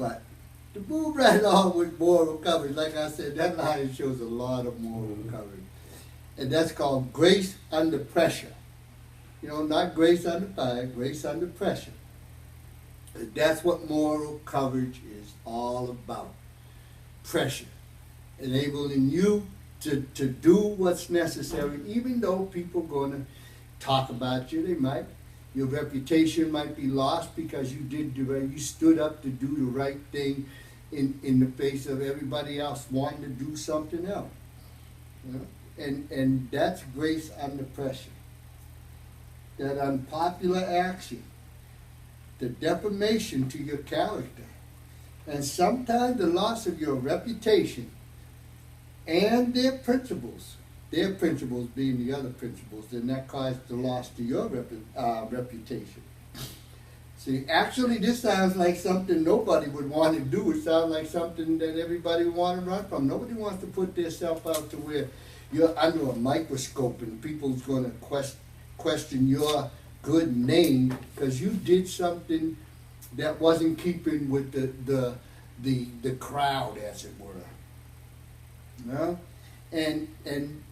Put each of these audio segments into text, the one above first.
But to move right on with moral courage, like I said, that line shows a lot of moral courage. And that's called grace under pressure. You know, not grace under fire, grace under pressure. And that's what moral courage is all about. Pressure. Enabling you to do what's necessary, even though people are going to talk about you. They might. Your reputation might be lost because you did the right, you stood up to do the right thing in the face of everybody else wanting to do something else. You know? And that's grace under pressure. That unpopular action, the defamation to your character, and sometimes the loss of your reputation and their principles being the other principles, then that caused the loss to your reputation. See, actually this sounds like something nobody would want to do. It sounds like something that everybody would want to run from. Nobody wants to put themselves out to where you're under a microscope and people's going to question your good name because you did something that wasn't keeping with the crowd, as it were. You know? And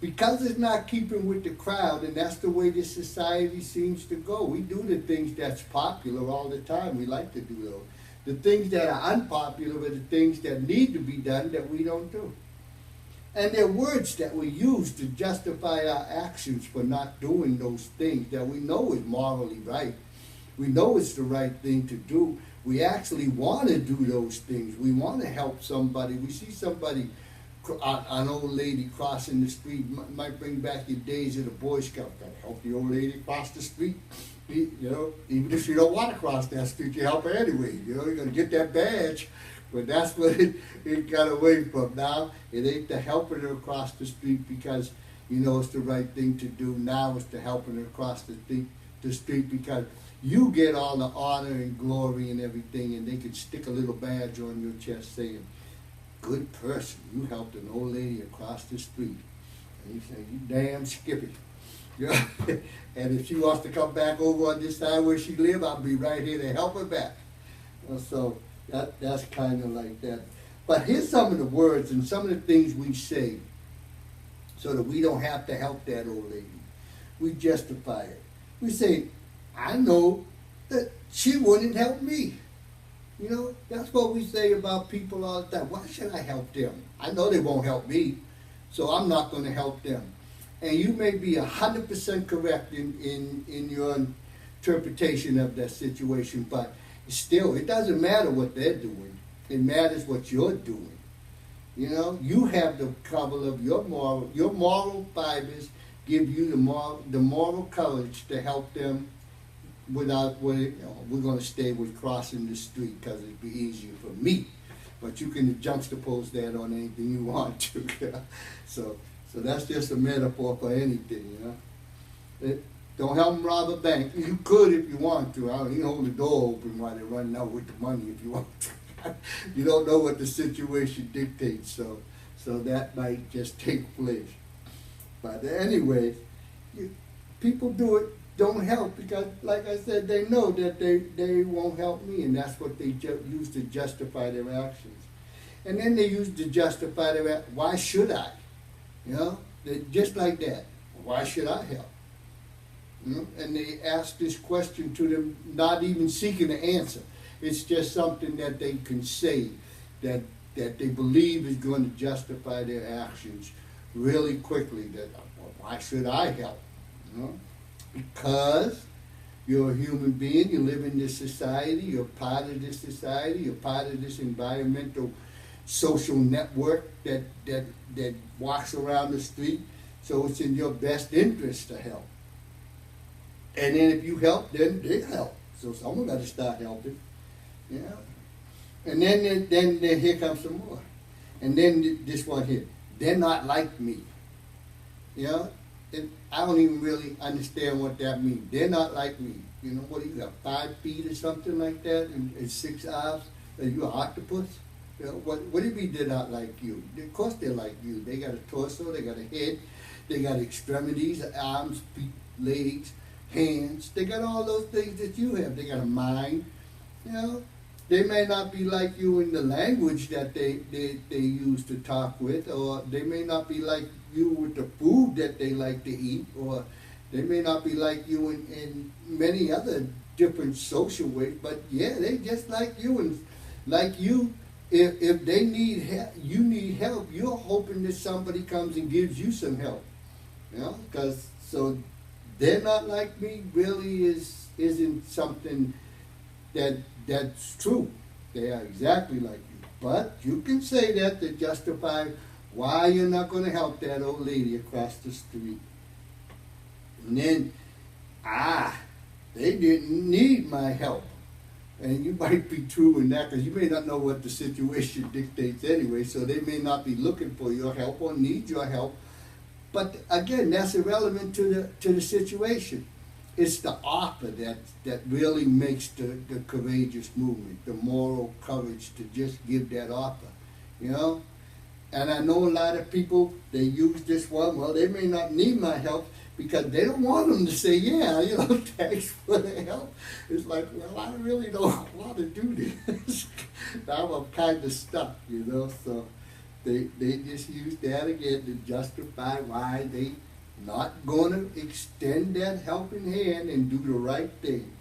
because it's not keeping with the crowd, and that's the way this society seems to go. We do the things that's popular all the time. We like to do those. The things that are unpopular are the things that need to be done that we don't do. And they're words that we use to justify our actions for not doing those things that we know is morally right. We know it's the right thing to do. We actually want to do those things. We want to help somebody. We see somebody, an old lady crossing the street, might bring back your days of the Boy Scout. Gotta help the old lady cross the street. You know, even if you don't want to cross that street, you help her anyway. You know, you're going to get that badge. But that's what it got away from. Now, it ain't the helping her across the street because you know it's the right thing to do. Now it's the helping her across the street because you get all the honor and glory and everything, and they can stick a little badge on your chest saying, good person, you helped an old lady across the street. And you say, you damn skippy. Yeah. And if she wants to come back over on this side where she lives, I'll be right here to help her back. So that's kind of like that. But here's some of the words and some of the things we say so that we don't have to help that old lady. We justify it. We say, I know that she wouldn't help me. You know, that's what we say about people all the time. Why should I help them? I know they won't help me, so I'm not going to help them. And you may be 100% correct in your interpretation of that situation, but still, it doesn't matter what they're doing. It matters what you're doing. You know, you have the cover of your moral fibers give you the moral courage to help them without, we're going to stay with crossing the street because it'd be easier for me. But you can juxtapose that on anything you want to. So that's just a metaphor for anything, you know. Don't help them rob a bank. You could if you want to. You hold the door open while they're running out with the money if you want to. You don't know what the situation dictates, so that might just take place. But anyway, people don't help because, like I said, they know that they won't help me, and that's what they use to justify their actions. And then they use to justify their actions. Why should I? You know, just like that. Why should I help? You know? And they ask this question to them, not even seeking an answer. It's just something that they can say that they believe is going to justify their actions really quickly. That, well, why should I help? You know? Because you're a human being, you live in this society, you're part of this society, you're part of this environmental social network that walks around the street, so it's in your best interest to help. And then if you help, then they help. So someone got to start helping. You know? And then here comes some more. And then this one here. They're not like me. You know? And I don't even really understand what that means. They're not like me. You know, what do you got, 5 feet or something like that, and 6 arms? Are you an octopus? You know, what do you mean they're not like you? Of course they're like you. They got a torso, they got a head, they got extremities, arms, feet, legs, hands. They got all those things that you have. They got a mind, you know. They may not be like you in the language that they use to talk with, or they may not be like you with the food that they like to eat, or they may not be like you in many other different social ways, but yeah, they just like you, and like you, if they need help, you need help, you're hoping that somebody comes and gives you some help, you know, because so they're not like me really isn't something that's true. They are exactly like you. But you can say that to justify why you're not going to help that old lady across the street. And then, they didn't need my help. And you might be true in that because you may not know what the situation dictates anyway, so they may not be looking for your help or need your help. But again, that's irrelevant to the situation. It's the offer that really makes the courageous movement, the moral courage to just give that offer, you know? And I know a lot of people, they use this one, well, they may not need my help because they don't want them to say, yeah, you know, thanks for the help. It's like, well, I really don't want to do this. Now I'm kind of stuck, you know? So they just use that again to justify why they not going to extend that helping hand and do the right thing,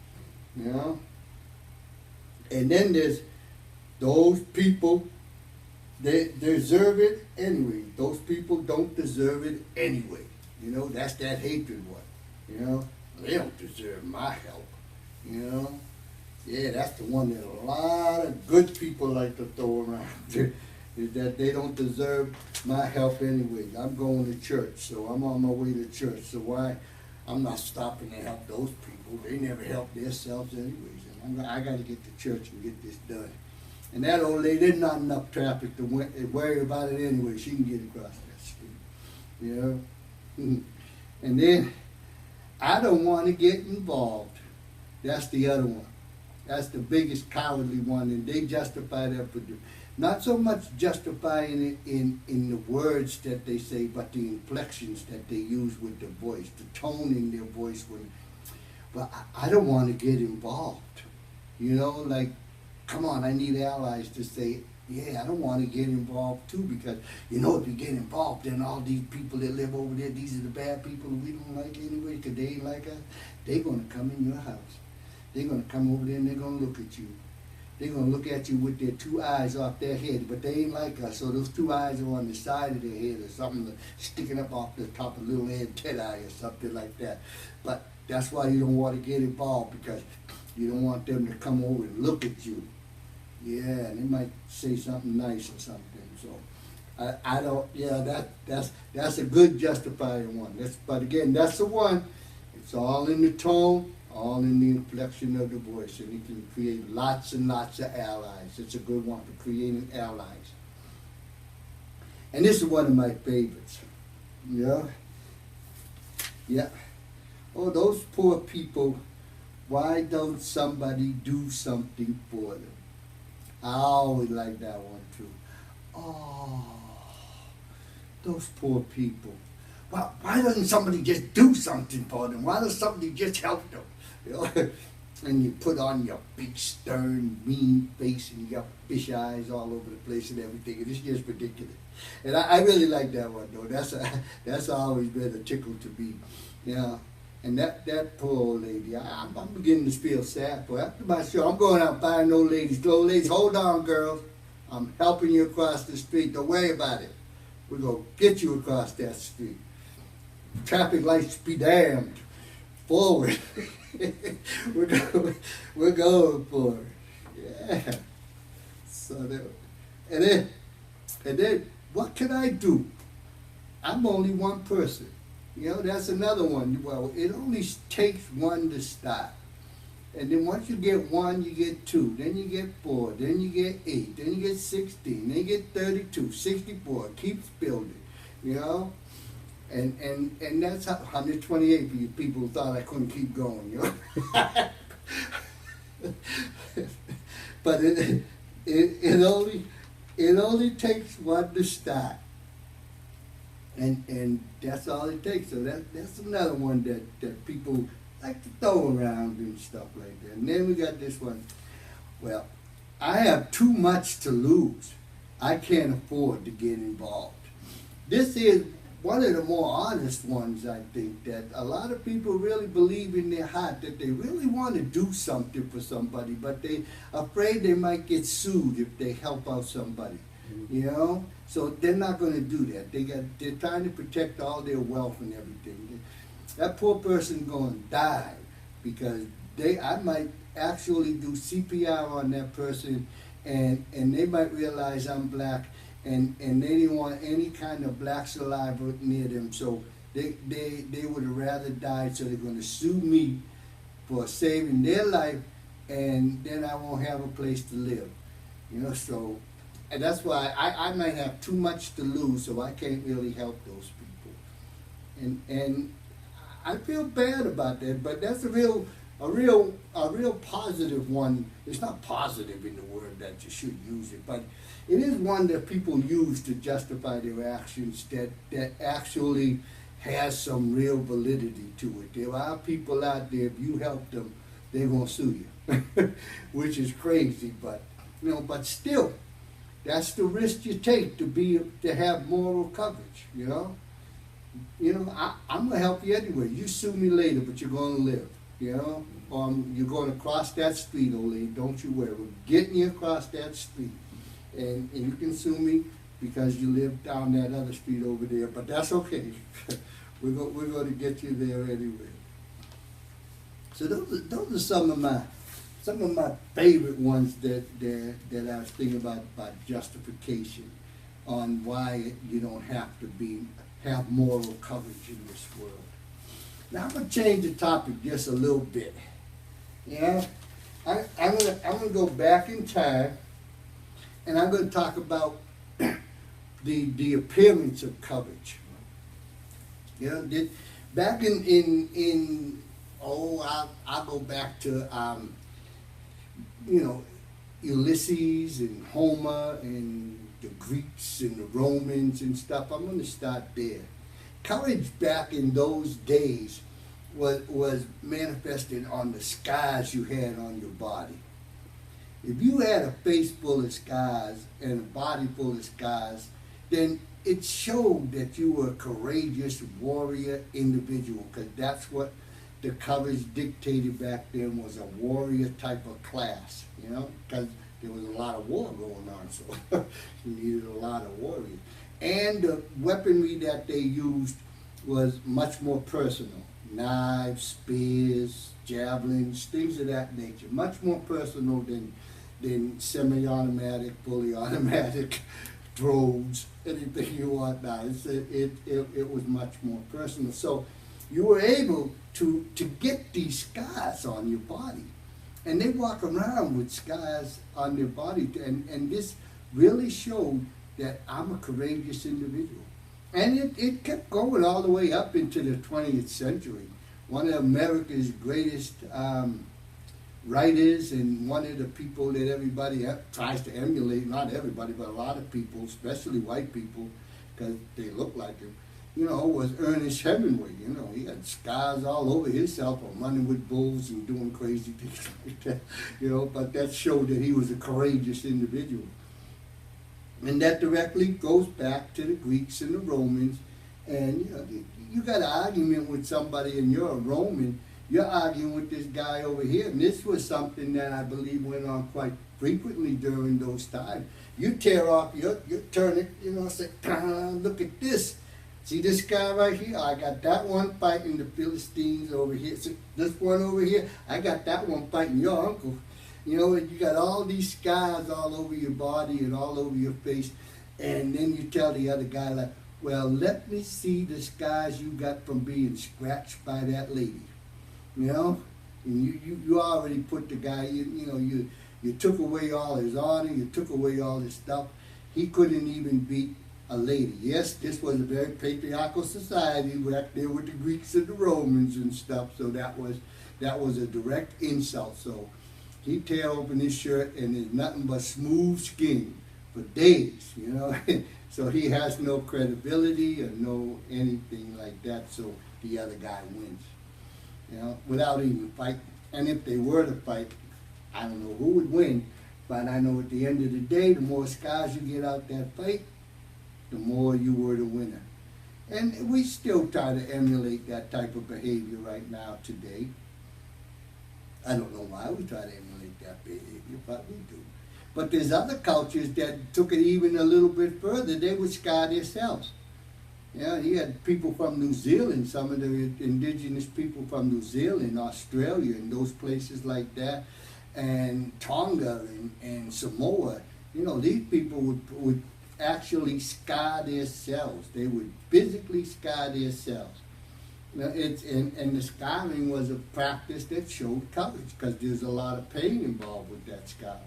you know? And then there's those people, they deserve it anyway. Those people don't deserve it anyway. You know, that's that hatred one, you know? They don't deserve my help, you know? Yeah, that's the one that a lot of good people like to throw around. Is that they don't deserve my help anyway. I'm going to church, so I'm on my way to church. So why? I'm not stopping to help those people. They never help themselves anyways. And I got to get to church and get this done. And that old lady, there's not enough traffic to worry about it anyway. She can get across that street, you know. And then I don't want to get involved. That's the other one. That's the biggest cowardly one, and they justify that for not so much justifying it in the words that they say, but the inflections that they use with the voice, the tone in their voice. But I don't want to get involved. You know, like, come on, I need allies to say, yeah, I don't want to get involved too, because, you know, if you get involved, then all these people that live over there, these are the bad people we don't like anyway, because they ain't like us, they're going to come in your house. They're going to come over there and they're going to look at you. They're going to look at you with their two eyes off their head, but they ain't like us. So those two eyes are on the side of their head or something sticking up off the top of a little antennae or something like that. But that's why you don't want to get involved, because you don't want them to come over and look at you. Yeah, and they might say something nice or something. So I don't, yeah, that's a good justifying one. But again, that's the one. It's all in the tone, all in the inflection of the voice, and it can create lots and lots of allies. It's a good one for creating allies. And this is one of my favorites. Yeah. Yeah. Oh, those poor people, why don't somebody do something for them? I always like that one too. Oh, those poor people. Why doesn't somebody just do something for them? Why doesn't somebody just help them? You know? And you put on your big, stern, mean face and you got fish eyes all over the place and everything. And it's just ridiculous. And I really like that one, though. That's always been a tickle to me. You know? And that poor old lady, I'm beginning to feel sad for her. After my show, I'm going out buying old ladies. The old ladies, hold on, girls. I'm helping you across the street. Don't worry about it. We're going to get you across that street. Traffic lights be damned. Forward. we're going for it. Yeah. So and then what can I do? I'm only one person. You know, that's another one. Well, it only takes one to start. And then once you get one, you get two. Then you get four. Then you get 8. Then you get 16. Then you get 32, 64. It keeps building, you know? And that's how 128 people thought I couldn't keep going, you know? But it only takes one to start. And that's all it takes. So that's another one that people like to throw around and stuff like that. And then we got this one. Well, I have too much to lose. I can't afford to get involved. This is one of the more honest ones, I think, that a lot of people really believe in their heart that they really want to do something for somebody, but they afraid they might get sued if they help out somebody, you know? So they're not going to do that. They're trying to protect all their wealth and everything. That poor person going to die because I might actually do CPR on that person, and they might realize I'm black, and they didn't want any kind of black saliva near them, so they would have rather died, so they're going to sue me for saving their life, and then I won't have a place to live, you know. So, and that's why I might have too much to lose, so I can't really help those people, and I feel bad about that, but that's a real positive one. It's not positive in the word that you should use it, but it is one that people use to justify their actions that actually has some real validity to it. There are people out there, if you help them, they're gonna sue you, which is crazy, but you know, but still, that's the risk you take to have moral coverage, you know. I'm gonna help you anyway. You sue me later, but you're gonna live, you know. You're going to cross that street, old lady, don't you worry. We're getting you across that street. And you can sue me because you live down that other street over there, but that's okay. we're going to get you there anyway. So those are some of my favorite ones that I was thinking about justification on why you don't have to have moral coverage in this world. Now I'm going to change the topic just a little bit. Yeah, I'm gonna go back in time, and I'm gonna talk about the appearance of coverage. You know, back I'll go back to Ulysses and Homer and the Greeks and the Romans and stuff. I'm gonna start there. Courage back in those days was manifested on the scars you had on your body. If you had a face full of scars and a body full of scars, then it showed that you were a courageous warrior individual, because that's what the coverage dictated back then, was a warrior type of class, you know, because there was a lot of war going on, so you needed a lot of warriors. And the weaponry that they used was much more personal. Knives, spears, javelins, things of that nature. Much more personal than semi-automatic, fully automatic drones, anything you want now. It was much more personal. So you were able to get these scars on your body. And they walk around with scars on their body. And this really showed that I'm a courageous individual. And it kept going all the way up into the 20th century. One of America's greatest writers, and one of the people that everybody tries to emulate, not everybody, but a lot of people, especially white people, because they look like him, you know, was Ernest Hemingway. You know, he had scars all over himself from running with bulls and doing crazy things like that, you know, but that showed that he was a courageous individual. And that directly goes back to the Greeks and the Romans. And you know, you got an argument with somebody and you're a Roman, you're arguing with this guy over here. And this was something that I believe went on quite frequently during those times. You tear off, you turn it, you know, say, look at this. See this guy right here? I got that one fighting the Philistines over here. See this one over here? I got that one fighting your uncle. You know, you got all these scars all over your body and all over your face, and then you tell the other guy, like, well, let me see the scars you got from being scratched by that lady. You know? And you already put the guy, you took away all his honor, you took away all his stuff. He couldn't even beat a lady. Yes, this was a very patriarchal society back there with the Greeks and the Romans and stuff, so that was a direct insult. So he tear open his shirt and there's nothing but smooth skin for days, you know. So he has no credibility or no anything like that, so the other guy wins, you know, without even fighting. And if they were to fight, I don't know who would win, But I know at the end of the day, the more scars you get out that fight, the more you were the winner. And we still try to emulate that type of behavior right now today. I don't know why we try to emulate that behavior, but we do. But there's other cultures that took it even a little bit further. They would scar themselves. Yeah, you had people from New Zealand, some of the indigenous people from New Zealand, Australia, and those places like that, and Tonga and Samoa. You know, these people would actually scar themselves. They would physically scar themselves. You know, and the scarring was a practice that showed courage, because there's a lot of pain involved with that scarring.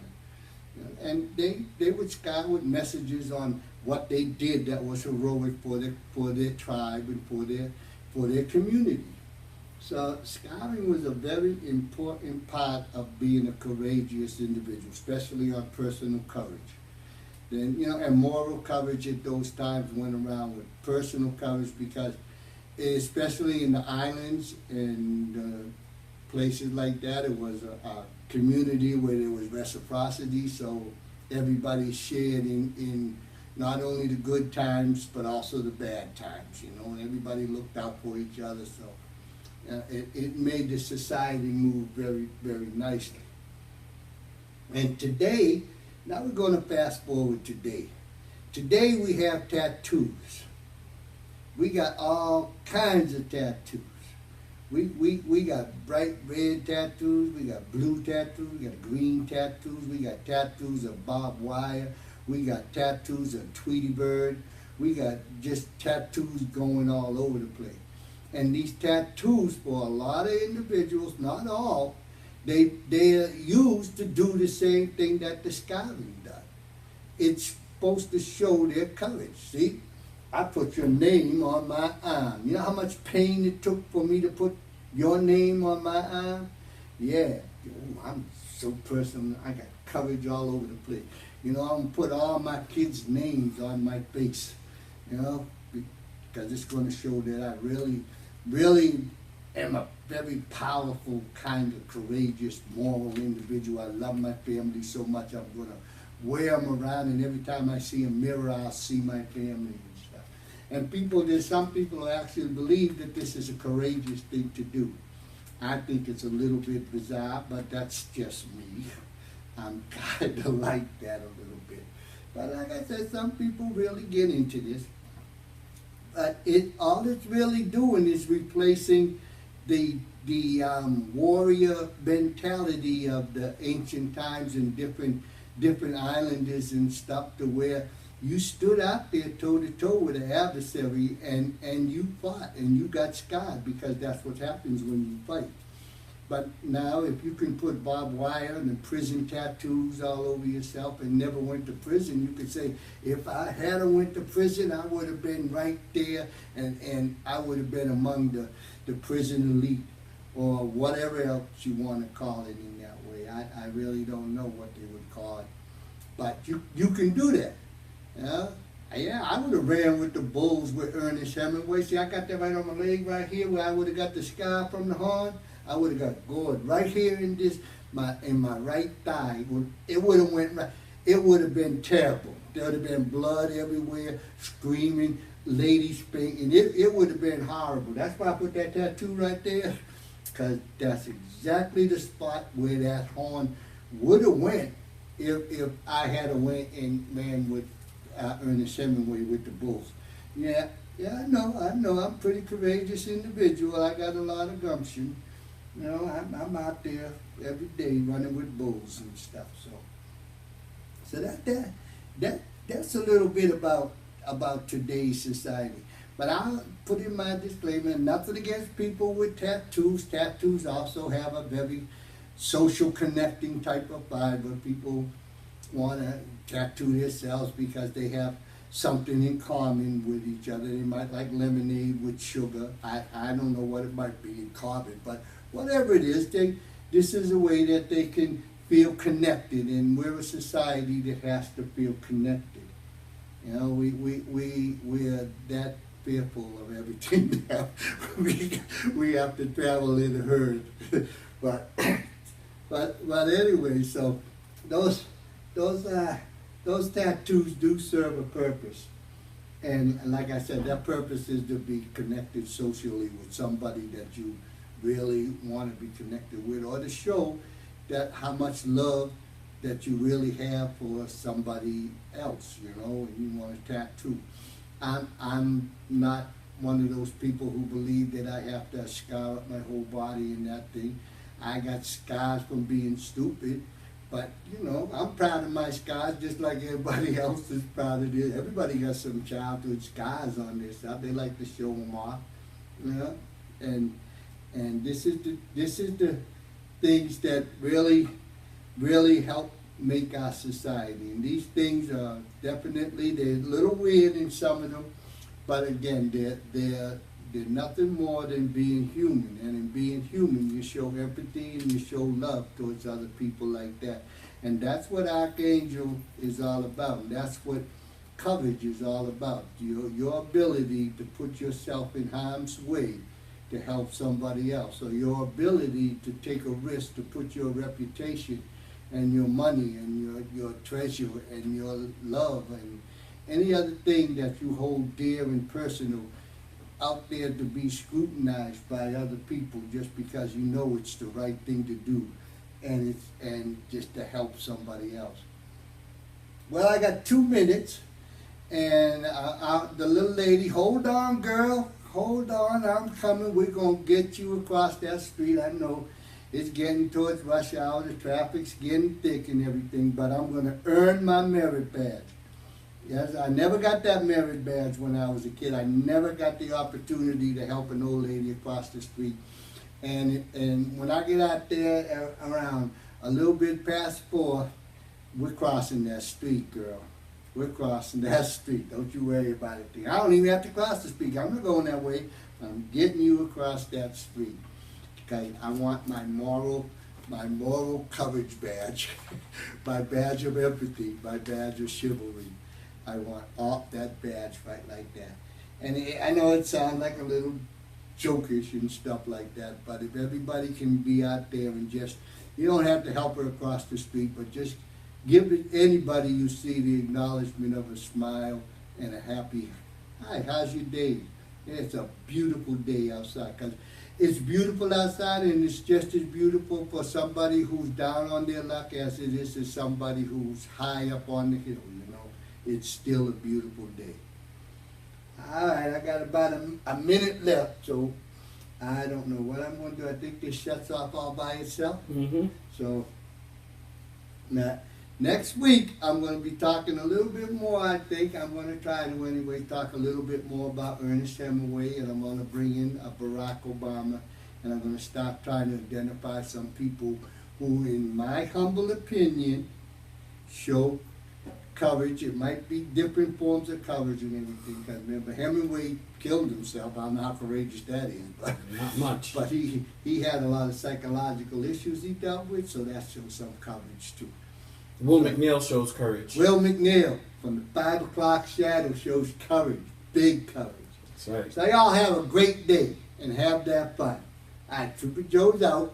You know, and they would scar with messages on what they did that was heroic for their tribe and for their community. So scarring was a very important part of being a courageous individual, especially on personal courage. Then, you know, and moral courage at those times went around with personal courage, because especially in the islands and places like that, it was a community where there was reciprocity, so everybody shared in not only the good times but also the bad times, you know, and everybody looked out for each other. So it made the society move very, very nicely. And today, now we're going to fast forward today. Today we have tattoos. We got all kinds of tattoos. We got bright red tattoos, we got blue tattoos, we got green tattoos, we got tattoos of barbed wire, we got tattoos of Tweety Bird, we got just tattoos going all over the place. And these tattoos, for a lot of individuals, not all, they're used to do the same thing that the scarring does. It's supposed to show their courage. See, I put your name on my arm. You know how much pain it took for me to put your name on my arm? Yeah, I'm so personal. I got courage all over the place. You know, I'm going to put all my kids' names on my face, you know, because it's going to show that I really am a very powerful, kind of courageous, moral individual. I love my family so much, I'm going to wear them around, and every time I see a mirror, I'll see my family and stuff. And there's some people who actually believe that this is a courageous thing to do. I think it's a little bit bizarre, but that's just me. I'm kind of like that a little bit. But like I said, some people really get into this. But all it's really doing is replacing the warrior mentality of the ancient times and different islanders and stuff, to where you stood out there toe to toe with an adversary and you fought and you got scarred, because that's what happens when you fight. But now, if you can put barbed wire and prison tattoos all over yourself and never went to prison, you could say, if I had went to prison, I would have been right there, and I would have been among the prison elite, or whatever else you want to call it in that way. I really don't know what they would call it. But you can do that. Yeah, I would have ran with the bulls with Ernest Hemingway. See, I got that right on my leg right here, where I would have got the scar from the horn. I would have got gored right here in my right thigh. It would have went right. It would have been terrible. There would have been blood everywhere, screaming, ladies fainting. It would have been horrible. That's why I put that tattoo right there, because that's exactly the spot where that horn would have went if I had went and ran with Ernest Hemingway with the bulls. Yeah, I know. I'm a pretty courageous individual. I got a lot of gumption. You know, I'm out there every day running with bulls and stuff. So that's a little bit about today's society. But I'll put in my disclaimer: nothing against people with tattoos. Tattoos also have a very social connecting type of vibe, where people want to tattoo themselves because they have something in common with each other. They might like lemonade with sugar. I don't know what it might be in common, but whatever it is, this is a way that they can feel connected, and we're a society that has to feel connected. You know, we're that fearful of everything that we have to travel in a herd. but anyway, so those those tattoos do serve a purpose. And like I said, that purpose is to be connected socially with somebody that you really want to be connected with, or to show that how much love that you really have for somebody else, you know, and you want a tattoo. I'm not one of those people who believe that I have to scar up my whole body and that thing. I got scars from being stupid, but you know, I'm proud of my scars just like everybody else is proud of theirs. Everybody got some childhood scars on their stuff. They like to show them off, you know. And this is the things that really help make our society. And these things are definitely, they're a little weird in some of them, but again, they're nothing more than being human. And in being human, you show empathy and you show love towards other people like that. And that's what Archangel is all about. And that's what courage is all about. Your ability to put yourself in harm's way to help somebody else, or your ability to take a risk to put your reputation and your money and your treasure and your love and any other thing that you hold dear and personal out there to be scrutinized by other people just because you know it's the right thing to do, and just to help somebody else. Well, I got 2 minutes, and the little lady, hold on, girl. Hold on, I'm coming. We're going to get you across that street. I know it's getting towards rush hour. The traffic's getting thick and everything, but I'm going to earn my merit badge. Yes, I never got that merit badge when I was a kid. I never got the opportunity to help an old lady across the street. And when I get out there around a little bit past 4, we're crossing that street, girl. We're crossing that street. Don't you worry about it. I don't even have to cross the street. I'm not going that way. I'm getting you across that street. Okay, I want my moral courage badge, my badge of empathy, my badge of chivalry. I want all that badge right like that. And I know it sounds like a little jokish and stuff like that, but if everybody can be out there and just, you don't have to help her across the street, but just give anybody you see the acknowledgement of a smile and a happy, hi, how's your day? It's a beautiful day outside, because it's beautiful outside, and it's just as beautiful for somebody who's down on their luck as it is to somebody who's high up on the hill, you know. It's still a beautiful day. All right, I got about a minute left, so I don't know what I'm going to do. I think this shuts off all by itself. Mm-hmm. So now, next week, I'm going to be talking a little bit more, I think. I'm going to try to, anyway, talk a little bit more about Ernest Hemingway, and I'm going to bring in Barack Obama, and I'm going to start trying to identify some people who, in my humble opinion, show courage. It might be different forms of courage and everything, because remember, Hemingway killed himself. I don't know how courageous that is, but Not much. But he had a lot of psychological issues he dealt with, so that shows some courage too. Will McNeil shows courage. Will McNeil from the 5 o'clock shadow shows courage, big courage. That's right. So y'all have a great day and have that fun. All right, Trooper Joe's out.